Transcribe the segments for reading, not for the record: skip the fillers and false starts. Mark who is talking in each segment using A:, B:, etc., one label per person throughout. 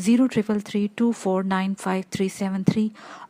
A: 0333249573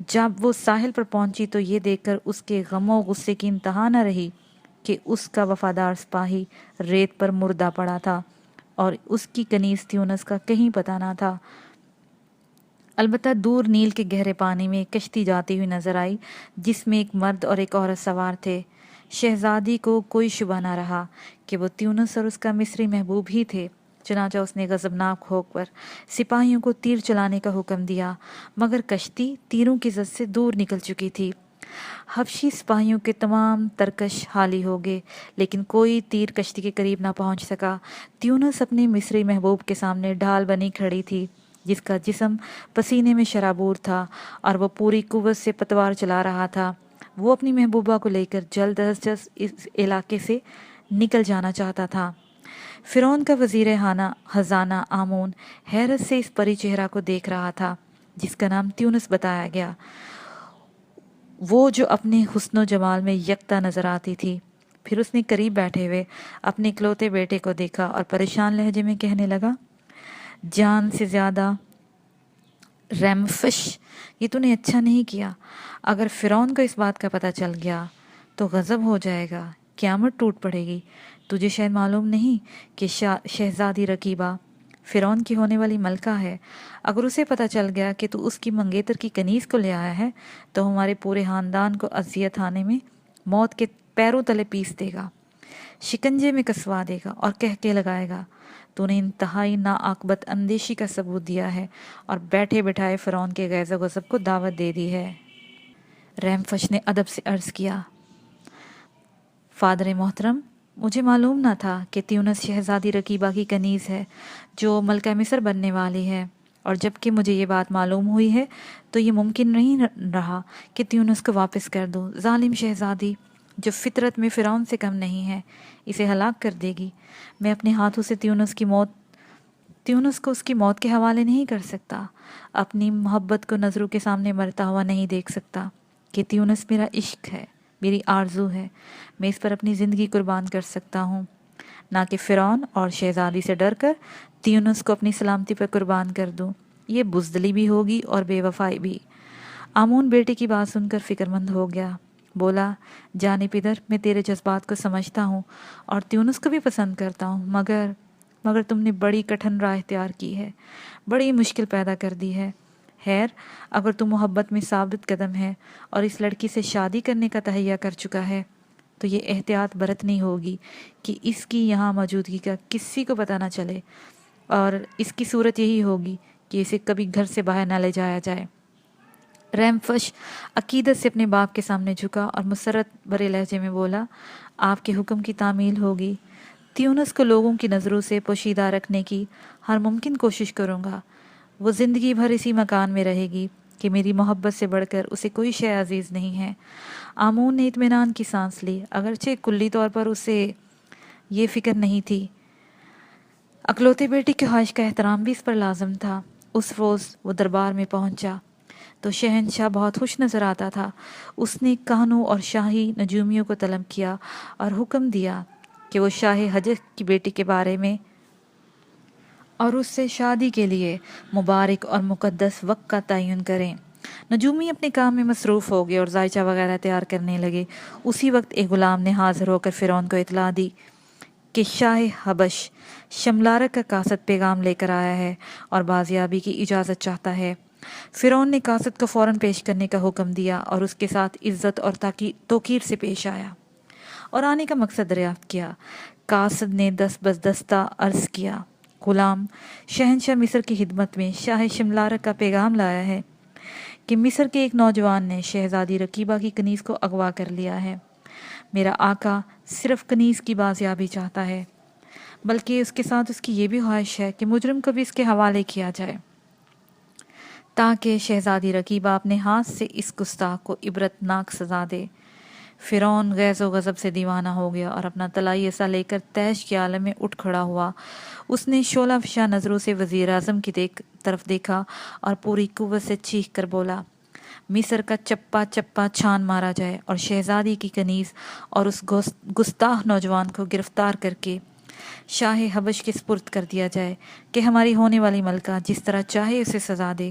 A: جب وہ ساحل پر پہنچی تو یہ دیکھ کر اس کے غم و غصے کی انتہا نہ رہی کہ اس کا وفادار سپاہی ریت پر مردہ پڑا تھا اور اس کی کنیز تیونس کا کہیں پتہ نہ تھا۔ البتہ دور نیل کے گہرے پانی میں ایک کشتی جاتی ہوئی نظر آئی جس میں ایک مرد اور ایک عورت سوار تھے۔ شہزادی کو کوئی شبہ نہ رہا کہ وہ تیونس اور اس کا مصری محبوب ہی تھے، چنانچہ اس نے غضبناک ہو کر سپاہیوں کو تیر چلانے کا حکم دیا، مگر کشتی تیروں کی زد سے دور نکل چکی تھی۔ حبشی سپاہیوں کے تمام ترکش حالی ہو گئے، لیکن کوئی تیر کشتی کے قریب نہ پہنچ سکا۔ تیونس اپنے مصری محبوب کے سامنے ڈھال بنی کھڑی تھی، جس کا جسم پسینے میں شرابور تھا اور وہ پوری قوت سے پتوار چلا رہا تھا۔ وہ اپنی محبوبہ کو لے کر جلد از جلد اس علاقے سے نکل جانا چاہتا تھا۔ فرعون کا وزیر خزانہ آمون حیرت سے اس پری چہرہ کو دیکھ رہا تھا جس کا نام تیونس بتایا گیا، وہ جو اپنے حسن و جمال میں یکتا نظر آتی تھی۔ پھر اس نے قریب بیٹھے ہوئے اپنے اکلوتے بیٹے کو دیکھا اور پریشان لہجے میں کہنے لگا، جان سے زیادہ ریمفش، یہ تو نے اچھا نہیں کیا۔ اگر فرعون کو اس بات کا پتہ چل گیا تو غضب ہو جائے گا، قیامت ٹوٹ پڑے گی۔ تجھے شاید معلوم نہیں کہ شہزادی رقیبہ فرعون کی ہونے والی ملکہ ہے۔ اگر اسے پتہ چل گیا کہ تو اس کی منگیتر کی کنیز کو لے آیا ہے تو ہمارے پورے خاندان کو اذیت آنے میں موت کے پیروں تلے پیس دے گا، شکنجے میں کسوا دے گا اور کہکے لگائے گا، تو نے انتہائی ناعاقبت اندیشی کا ثبوت دیا ہے اور بیٹھے بٹھائے فرعون کے غیظ و غضب کو دعوت دے دی ہے۔ ریمفش نے ادب سے عرض کیا، فادر محترم، مجھے معلوم نہ تھا کہ تیونس شہزادی رقیبہ کی کنیز ہے جو ملکہ مصر بننے والی ہے، اور جب کہ مجھے یہ بات معلوم ہوئی ہے تو یہ ممکن نہیں رہا کہ تیونس کو واپس کر دوں۔ ظالم شہزادی جو فطرت میں فرعون سے کم نہیں ہے اسے ہلاک کر دے گی۔ میں اپنے ہاتھوں سے تیونس کو اس کی موت کے حوالے نہیں کر سکتا، اپنی محبت کو نظروں کے سامنے مرتا ہوا نہیں دیکھ سکتا کہ تیونس میرا عشق ہے، میری آرزو ہے، میں اس پر اپنی زندگی قربان کر سکتا ہوں، نہ کہ فرعون اور شہزادی سے ڈر کر تیونس کو اپنی سلامتی پر قربان کر دوں۔ یہ بزدلی بھی ہوگی اور بے وفائی بھی۔ آمون بیٹے کی بات سن کر فکر مند ہو گیا، بولا، جانے پدر، میں تیرے جذبات کو سمجھتا ہوں اور تیونس کو بھی پسند کرتا ہوں، مگر تم نے بڑی کٹھن راہ اختیار کی ہے، بڑی مشکل پیدا کر دی ہے۔ خیر، اگر تم محبت میں ثابت قدم ہے اور اس لڑکی سے شادی کرنے کا تہیہ کر چکا ہے تو یہ احتیاط برتنی ہوگی کہ اس کی یہاں موجودگی کا کسی کو پتہ نہ چلے، اور اس کی صورت یہی ہوگی کہ اسے کبھی گھر سے باہر نہ لے جایا جائے۔ ریمفش عقیدت سے اپنے باپ کے سامنے جھکا اور مسرت بھرے لہجے میں بولا، آپ کے حکم کی تعمیل ہوگی۔ تیونس کو لوگوں کی نظروں سے پوشیدہ رکھنے کی ہر ممکن کوشش کروں گا۔ وہ زندگی بھر اسی مکان میں رہے گی کہ میری محبت سے بڑھ کر اسے کوئی شے عزیز نہیں ہے۔ آمون نے اطمینان کی سانس لی، اگرچہ کلی طور پر اسے یہ فکر نہیں تھی۔ اکلوتے بیٹی کی خواہش کا احترام بھی اس پر لازم تھا۔ اس روز وہ دربار میں پہنچا تو شہنشاہ بہت خوش نظر آتا تھا۔ اس نے کہنوں اور شاہی نجومیوں کو طلب کیا اور حکم دیا کہ وہ شاہ حجر کی بیٹی کے بارے میں اور اس سے شادی کے لیے مبارک اور مقدس وقت کا تعین کریں۔ نجومی اپنے کام میں مصروف ہو گئے اور ذائچہ وغیرہ تیار کرنے لگے۔ اسی وقت ایک غلام نے حاضر ہو کر فرعون کو اطلاع دی کہ شاہ حبش شملارک کا قاصد پیغام لے کر آیا ہے اور بازیابی کی اجازت چاہتا ہے۔ فرعون نے قاصد کو فوراً پیش کرنے کا حکم دیا اور اس کے ساتھ عزت اور توقیر سے پیش آیا اور آنے کا مقصد دریافت کیا۔ قاصد نے دست بدستہ عرض کیا، غلام، شہنشاہ مصر کی خدمت میں شاہ شملارک کا پیغام لایا ہے کہ مصر کے ایک نوجوان نے شہزادی رقیبہ کی کنیز کو اغوا کر لیا ہے۔ میرا آقا صرف کنیز کی بازیابی چاہتا ہے، بلکہ اس کے ساتھ اس کی یہ بھی خواہش ہے کہ مجرم کو بھی اس کے حوالے کیا جائے تاکہ شہزادی رقیبہ اپنے ہاتھ سے اس گستاخ کو عبرتناک سزا دے۔ فرعون غیظ و غضب سے دیوانہ ہو گیا اور اپنا طلائی عصا لے کر تیش کے عالم میں اٹھ کھڑا ہوا۔ اس نے شعلہ فشاں نظروں سے وزیر اعظم کی طرف دیکھا اور پوری قوت سے چیخ کر بولا، مصر کا چپا چپا چھان مارا جائے اور شہزادی کی کنیز اور اس گستاخ نوجوان کو گرفتار کر کے شاہ حبش کے سپرد کر دیا جائے کہ ہماری ہونے والی ملکہ جس طرح چاہے اسے سزا دے۔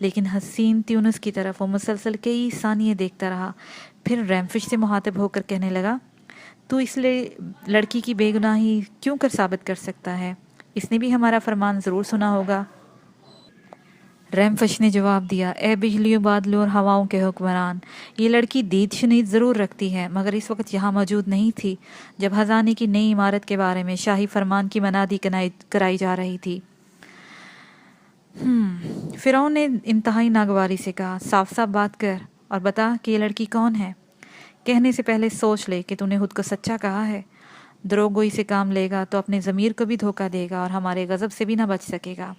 A: لیکن حسین تیونس کی طرف وہ مسلسل کئی ثانیے دیکھتا رہا، پھر ریمفش سے مخاطب ہو کر کہنے لگا، تو اس لڑکی کی بے گناہی کیوں کر ثابت کر سکتا ہے؟ اس نے بھی ہمارا فرمان ضرور سنا ہوگا۔ ریمفش نے جواب دیا، اے بجلیوں، بادلوں اور ہواؤں کے حکمران، یہ لڑکی دید شنید ضرور رکھتی ہے، مگر اس وقت یہاں موجود نہیں تھی جب خزانے کی نئی عمارت کے بارے میں شاہی فرمان کی منادی کرائی جا رہی تھی۔ فرعون نے انتہائی ناگواری سے کہا، صاف صاف بات کر اور بتا کہ یہ لڑکی کون ہے۔ کہنے سے پہلے سوچ لے کہ تو نے خود کو سچا کہا ہے۔ دروغ گوئی سے کام لے گا تو اپنے ضمیر کو بھی دھوکہ دے گا اور ہمارے غضب سے بھی نہ بچ سکے گا۔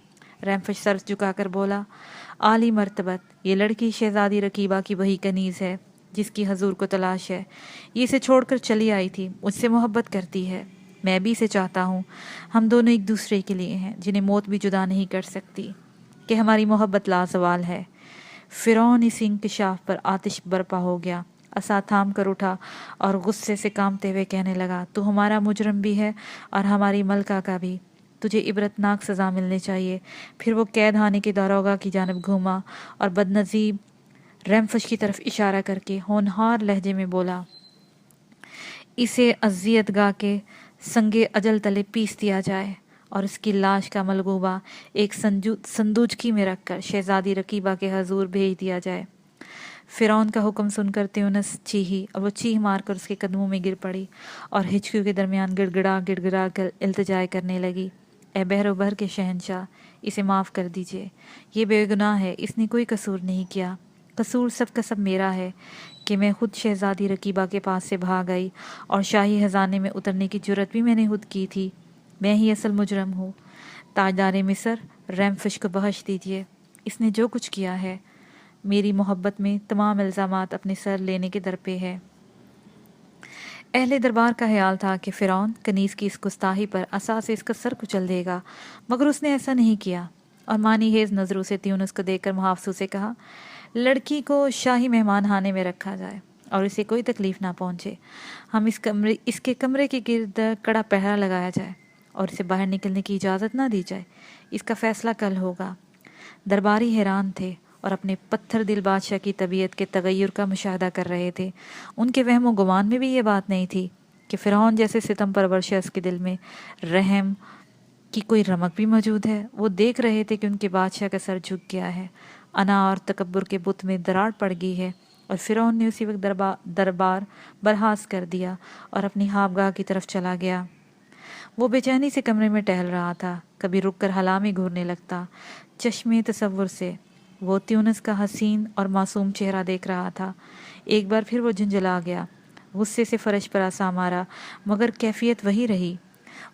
A: ریمفش سر جھکا کر بولا، عالی مرتبت، یہ لڑکی شہزادی رکیبہ کی وہی کنیز ہے جس کی حضور کو تلاش ہے۔ یہ اسے چھوڑ کر چلی آئی تھی، مجھ سے محبت کرتی ہے، میں بھی اسے چاہتا ہوں۔ ہم دونوں ایک دوسرے کے لیے ہیں جنہیں موت بھی جدا نہیں کر سکتی، کہ ہماری محبت لازوال ہے۔ فرعون اس انکشاف پر آتش برپا ہو گیا، عصا تھام کر اٹھا اور غصے سے کامتے ہوئے کہنے لگا، تو ہمارا مجرم بھی ہے اور ہماری ملکہ کا بھی، تجھے عبرتناک سزا ملنی چاہیے۔ پھر وہ قید خانے کے داروغہ کی جانب گھوما اور بدنصیب ریمفش کی طرف اشارہ کر کے ہونہار لہجے میں بولا، اسے اذیت گاہ کے سنگے اجل تلے پیس دیا جائے اور اس کی لاش کا ملغوبہ ایک سندوجکی میں رکھ کر شہزادی رکیبہ کے حضور بھیج دیا جائے۔ فرعون کا حکم سن کر تیونس چیخی اور وہ چیخ مار کر اس کے قدموں میں گر پڑی اور ہچکیوں کے درمیان گڑ گڑا کر التجائے کرنے لگی، اے بحر و بحر کے شہنشاہ، اسے معاف کر دیجئے، یہ بے گناہ ہے، اس نے کوئی قصور نہیں کیا، قصور سب کا سب میرا ہے کہ میں خود شہزادی رکیبہ کے پاس سے بھاگ آئی اور شاہی خزانے میں اترنے کی جرت بھی میں نے خود کی تھی، میں ہی اصل مجرم ہوں۔ تاجدار مصر، ریمفش کو بخش دیجئے، اس نے جو کچھ کیا ہے میری محبت میں تمام الزامات اپنے سر لینے کے در پہ ہے۔ اہل دربار کا خیال تھا کہ فرعون کنیز کی اس گستاخی پر عصا سے اس کا سر کچل دے گا، مگر اس نے ایسا نہیں کیا اور مانی خیز نظروں سے تیونس کو دیکھ کر محافظوں سے کہا، لڑکی کو شاہی مہمان خانے میں رکھا جائے اور اسے کوئی تکلیف نہ پہنچے۔ ہم اس کے کمرے کے گرد کڑا پہرا لگایا جائے اور اسے باہر نکلنے کی اجازت نہ دی جائے، اس کا فیصلہ کل ہوگا۔ درباری حیران تھے اور اپنے پتھر دل بادشاہ کی طبیعت کے تغیر کا مشاہدہ کر رہے تھے۔ ان کے وہم و گمان میں بھی یہ بات نہیں تھی کہ فرعون جیسے ستم پرور شخص کے دل میں رحم کی کوئی رمق بھی موجود ہے۔ وہ دیکھ رہے تھے کہ ان کے بادشاہ کا سر جھک گیا ہے، انا اور تکبر کے بت میں دراڑ پڑ گئی ہے، اور فرعون نے اسی وقت دربار برحاس کر دیا اور اپنی خوابگاہ کی طرف چلا گیا۔ وہ بے چینی سے کمرے میں ٹہل رہا تھا، کبھی رک کر حلا میں گھورنے لگتا، چشمے تصور سے وہ تیونس کا حسین اور معصوم چہرہ دیکھ رہا تھا۔ ایک بار پھر وہ جھنجھلا گیا، غصے سے فرش پر آسا مارا، مگر کیفیت وہی رہی۔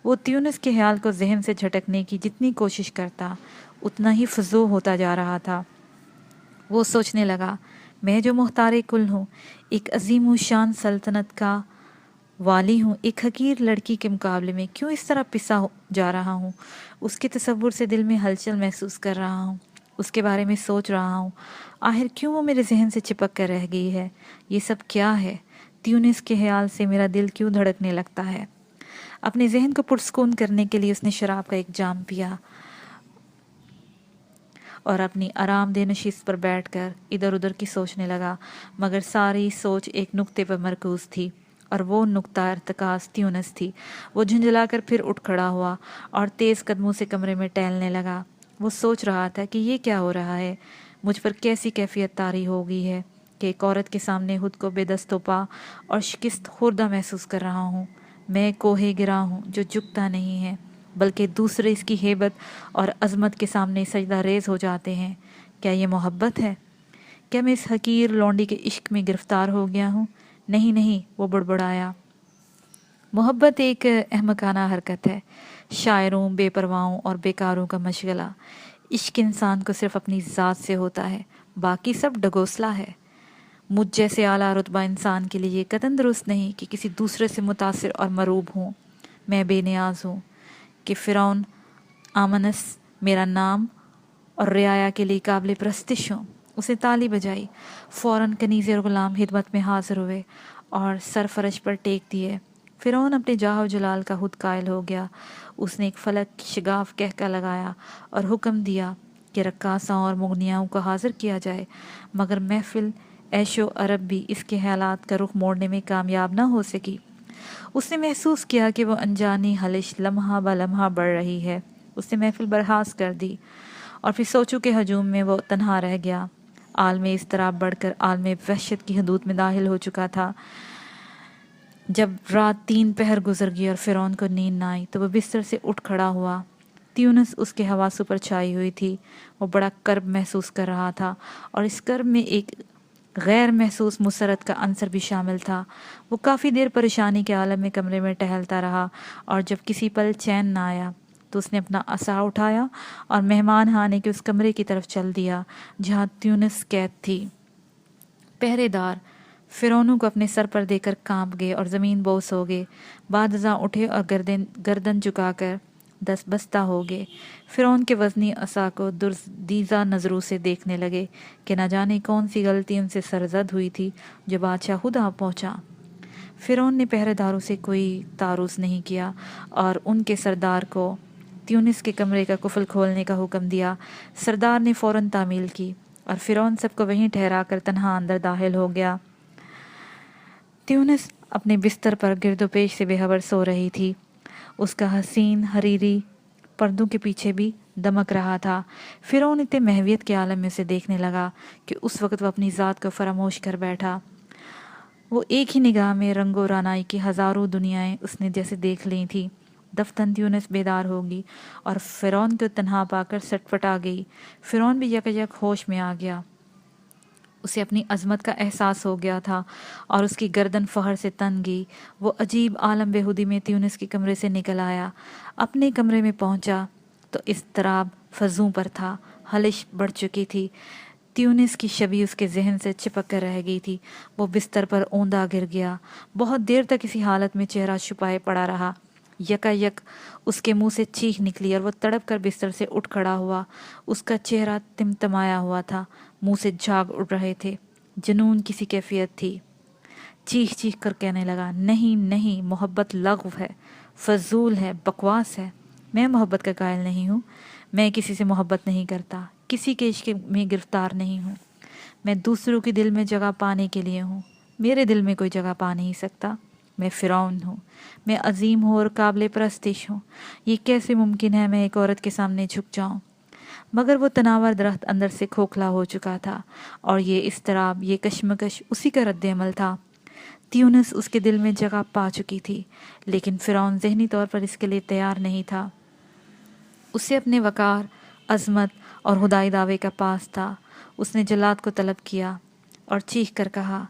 A: وہ تیونس کے خیال کو ذہن سے جھٹکنے کی جتنی کوشش کرتا اتنا ہی فضو ہوتا جا رہا تھا۔ وہ سوچنے لگا، میں جو مختار کل ہوں، ایک عظیم و شان سلطنت کا والی ہوں، ایک حقیر لڑکی کے مقابلے میں کیوں اس طرح پسا جا رہا ہوں؟ اس کے تصور سے دل میں ہلچل محسوس کر رہا ہوں، اس کے بارے میں سوچ رہا ہوں، آخر کیوں وہ میرے ذہن سے چپک کر رہ گئی ہے؟ یہ سب کیا ہے؟ تیونس کے خیال سے میرا دل کیوں دھڑکنے لگتا ہے؟ اپنے ذہن کو پرسکون کرنے کے لیے اس نے شراب کا ایک جام پیا اور اپنی آرام دہ نشست پر بیٹھ کر ادھر ادھر کی سوچنے لگا، مگر ساری سوچ ایک نقطے پر مرکوز تھی اور وہ نقطہ ارتکاز تیونس تھی۔ وہ جھنجھلا کر پھر اٹھ کھڑا ہوا اور تیز قدموں سے کمرے میں ٹہلنے لگا۔ وہ سوچ رہا تھا کہ یہ کیا ہو رہا ہے، مجھ پر کیسی کیفیت طاری ہو گئی ہے کہ ایک عورت کے سامنے خود کو بے دست و پا اور شکست خوردہ محسوس کر رہا ہوں۔ میں کوہ گرا ہوں جو جھکتا نہیں ہے، بلکہ دوسرے اس کی ہیبت اور عظمت کے سامنے سجدہ ریز ہو جاتے ہیں۔ کیا یہ محبت ہے؟ کیا میں اس حقیر لونڈی کے عشق میں گرفتار ہو گیا ہوں؟ نہیں نہیں، وہ بڑبڑایا، محبت ایک احمقانہ حرکت ہے، شاعروں، بے پرواہوں اور بیکاروں کا مشغلہ۔ عشق انسان کو صرف اپنی ذات سے ہوتا ہے، باقی سب ڈگوسلا ہے۔ مجھ جیسے اعلیٰ رتبہ انسان کے لیے یہ قطعاً درست نہیں کہ کسی دوسرے سے متاثر اور مروب ہوں۔ میں بے نیاز ہوں کہ فرعون آمنس میرا نام اور رعایا کے لیے قابل پرستش ہوں۔ اسے تالی بجائی، فوراً کنیزے اور غلام خدمت میں حاضر ہوئے اور سر فرش پر ٹیک دیے۔ فرعون اپنے جاہ و جلال کا خود قائل ہو گیا۔ اس نے ایک فلک شگاف کہکا لگایا اور حکم دیا کہ رقاصاں اور مغنیاؤں کو حاضر کیا جائے، مگر محفل عیش و عرب بھی اس کے حالات کا رخ موڑنے میں کامیاب نہ ہو سکی۔ اس نے محسوس کیا کہ وہ انجانی خلش لمحہ بہ لمحہ بڑھ رہی ہے۔ اس نے محفل برخاست کر دی اور پھر سوچوں کے ہجوم میں وہ تنہا رہ گیا۔ عالم اضطراب بڑھ کر عالم وحشت کی حدود میں داخل ہو چکا تھا۔ جب رات 3 پہر گزر گئی اور فرعون کو نیند نہ آئی تو وہ بستر سے اٹھ کھڑا ہوا۔ تیونس اس کے حواسوں پر چھائی ہوئی تھی۔ وہ بڑا کرب محسوس کر رہا تھا اور اس کرب میں ایک غیر محسوس مسرت کا عنصر بھی شامل تھا۔ وہ کافی دیر پریشانی کے عالم میں کمرے میں ٹہلتا رہا اور جب کسی پل چین نہ آیا تو اس نے اپنا عصا اٹھایا اور مہمان خانے کے اس کمرے کی طرف چل دیا جہاں تیونس قید تھی۔ پہرے دار فرعونوں کو اپنے سر پر دے کر کانپ گئے اور زمین بوس ہو گئے۔ بعد ازاں اٹھے اور گردن جھکا کر دست بستہ ہو گئے۔ فرعون کے وزنی عصا کو دردیزہ نظروں سے دیکھنے لگے کہ نہ جانے کون سی غلطی ان سے سرزد ہوئی تھی جو بادشاہ خود آ پہنچا۔ فرعون نے پہرے داروں سے کوئی تعارض نہیں کیا اور ان کے سردار کو تیونس کے کمرے کا قفل کھولنے کا حکم دیا۔ سردار نے فوراً تعمیل کی اور فرعون سب کو وہیں ٹھہرا کر تنہا اندر داخل ہو گیا۔ تیونس اپنے بستر پر گرد و پیش سے بے خبر سو رہی تھی۔ اس کا حسین حریری پردوں کے پیچھے بھی دمک رہا تھا۔ فرعون اتنے محویت کے عالم میں اسے دیکھنے لگا کہ اس وقت وہ اپنی ذات کو فراموش کر بیٹھا۔ وہ ایک ہی نگاہ میں رنگ و رعنائی کی ہزاروں دنیائیں اس نے جیسے دیکھ لی تھی۔ دفتن تیونس بیدار ہوگی اور فرعون کو تنہا پا کر سٹ پٹا گئی۔ فرعون بھی یک ہوش میں آ گیا۔ اسے اپنی عظمت کا احساس ہو گیا تھا اور اس کی گردن فخر سے تن گئی۔ وہ عجیب عالم بےہودی میں تیونس کے کمرے سے نکل آیا۔ اپنے کمرے میں پہنچا تو اضطراب فزوں پر تھا۔ خلش بڑھ چکی تھی۔ تیونس کی شبیہ اس کے ذہن سے چپک کر رہ گئی تھی۔ وہ بستر پر اوندا گر گیا۔ بہت دیر تک اسی حالت میں چہرہ چھپائے پڑا رہا۔ یک اس کے منہ سے چیخ نکلی اور وہ تڑپ کر بستر سے اٹھ کھڑا ہوا۔ اس کا چہرہ تمتمایا ہوا تھا، منہ سے جھاگ اڑ رہے تھے، جنون کسی کیفیت تھی۔ چیخ کر کہنے لگا، نہیں، محبت لغو ہے، فضول ہے، بکواس ہے۔ میں محبت کا قائل نہیں ہوں۔ میں کسی سے محبت نہیں کرتا، کسی کے عشق میں گرفتار نہیں ہوں۔ میں دوسروں کے دل میں جگہ پانے کے لیے ہوں۔ میرے دل میں کوئی جگہ پا نہیں سکتا۔ میں فرعون ہوں۔ میں عظیم ہوں اور قابل پرستش ہوں۔ یہ کیسے ممکن ہے میں ایک عورت کے سامنے جھک جاؤں؟ مگر وہ تناور درخت اندر سے کھوکھلا ہو چکا تھا اور یہ اضطراب، یہ کشمکش اسی کا رد عمل تھا۔ تیونس اس کے دل میں جگہ پا چکی تھی، لیکن فرعون ذہنی طور پر اس کے لیے تیار نہیں تھا۔ اسے اپنے وقار، عظمت اور خدائی دعوے کا پاس تھا۔ اس نے جلاد کو طلب کیا اور چیخ کر کہا،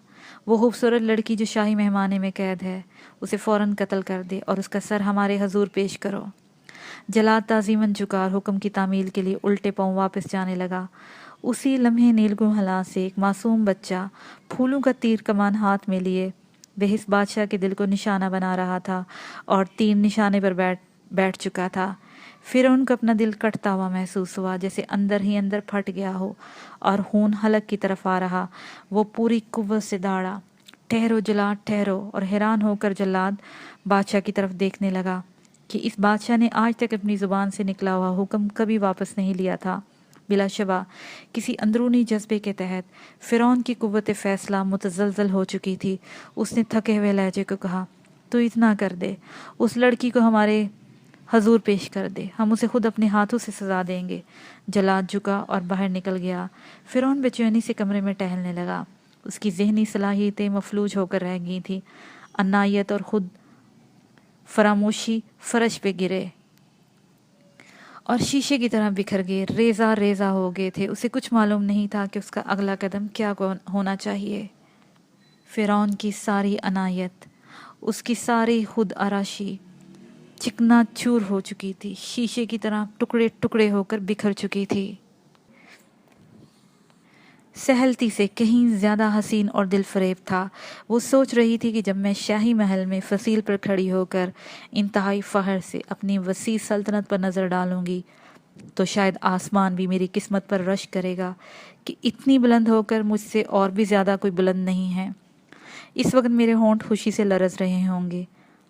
A: وہ خوبصورت لڑکی جو شاہی مہمانے میں قید ہے، اسے فوراً قتل کر دے اور اس کا سر ہمارے حضور پیش کرو۔ جلاد تعظیماً جھکا اور حکم کی تعمیل کے لیے الٹے پاؤں واپس جانے لگا۔ اسی لمحے نیلگوں ہلا سے ایک معصوم بچہ پھولوں کا تیر کمان ہاتھ میں لیے بحث بادشاہ کے دل کو نشانہ بنا رہا تھا اور تیر نشانے پر بیٹھ چکا تھا۔ پھر ان کو اپنا دل کٹتا ہوا محسوس ہوا، جیسے اندر ہی اندر پھٹ گیا ہو اور خون حلق کی طرف آ رہا۔ وہ پوری قوت سے دوڑا، ٹھہرو جلاد ٹھہرو، اور حیران ہو کر جلاد بادشاہ کی طرف دیکھنے لگا کہ اس بادشاہ نے آج تک اپنی زبان سے نکلا ہوا حکم کبھی واپس نہیں لیا تھا۔ بلا شبہ کسی اندرونی جذبے کے تحت فرعون کی قوت فیصلہ متزلزل ہو چکی تھی۔ اس نے تھکے ہوئے لہجے کو کہا، تو اتنا کر دے، اس لڑکی کو ہمارے حضور پیش کر دے، ہم اسے خود اپنے ہاتھوں سے سزا دیں گے۔ جلاد جھکا اور باہر نکل گیا۔ فرعون بے چینی سے کمرے میں ٹہلنے لگا۔ اس کی ذہنی صلاحیتیں مفلوج ہو کر رہ گئی تھیں۔ عنایت اور خود فراموشی فرش پہ گرے اور شیشے کی طرح بکھر گئے، ریزہ ہو گئے تھے۔ اسے کچھ معلوم نہیں تھا کہ اس کا اگلا قدم کیا ہونا چاہیے۔ فرعون کی ساری عنایت، اس کی ساری خود آراشی چکنا چور ہو چکی تھی، شیشے کی طرح ٹکڑے ٹکڑے ہو کر بکھر چکی تھی۔ سہلتی سے کہیں زیادہ حسین اور دل فریب تھا۔ وہ سوچ رہی تھی کہ جب میں شاہی محل میں فصیل پر کھڑی ہو کر انتہائی فخر سے اپنی وسیع سلطنت پر نظر ڈالوں گی تو شاید آسمان بھی میری قسمت پر رشک کرے گا کہ اتنی بلند ہو کر مجھ سے اور بھی زیادہ کوئی بلند نہیں ہے۔ اس وقت میرے ہونٹ خوشی سے لرز رہے ہوں گے،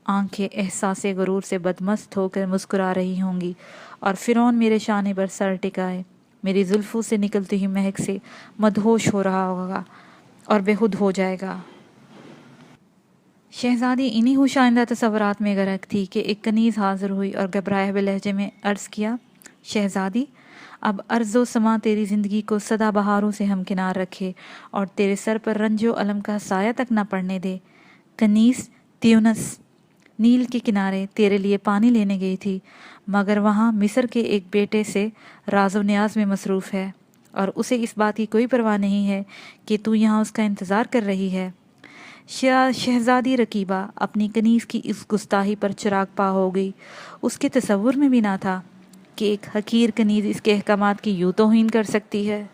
A: آنکھیں احساس غرور سے بدمست ہو کر مسکرا رہی ہوں گی اور فرعون میرے شانے پر سر ٹکائے میری زلفوں سے نکلتی ہوئی مہک سے مدہوش ہو رہا ہوگا اور بے خود ہو جائے گا۔ شہزادی انہی ہوش آئندہ تصورات میں غرق تھی کہ ایک کنیز حاضر ہوئی اور گھبرائے ہوئے لہجے میں عرض کیا، شہزادی، اب ارض و سما تیری زندگی کو سدا بہاروں سے ہمکنار رکھے اور تیرے سر پر رنج و الم کا سایہ تک نہ پڑنے دے۔ کنیز تیونس نیل کے کنارے تیرے لیے پانی لینے گئی تھی، مگر وہاں مصر کے ایک بیٹے سے راز و نیاز میں مصروف ہے اور اسے اس بات کی کوئی پرواہ نہیں ہے کہ تو یہاں اس کا انتظار کر رہی ہے۔ شہزادی رکیبہ اپنی کنیز کی اس گستاخی پر چراغ پا ہو گئی۔ اس کے تصور میں بھی نہ تھا کہ ایک حقیر کنیز اس کے احکامات کی یوں توہین کر سکتی ہے۔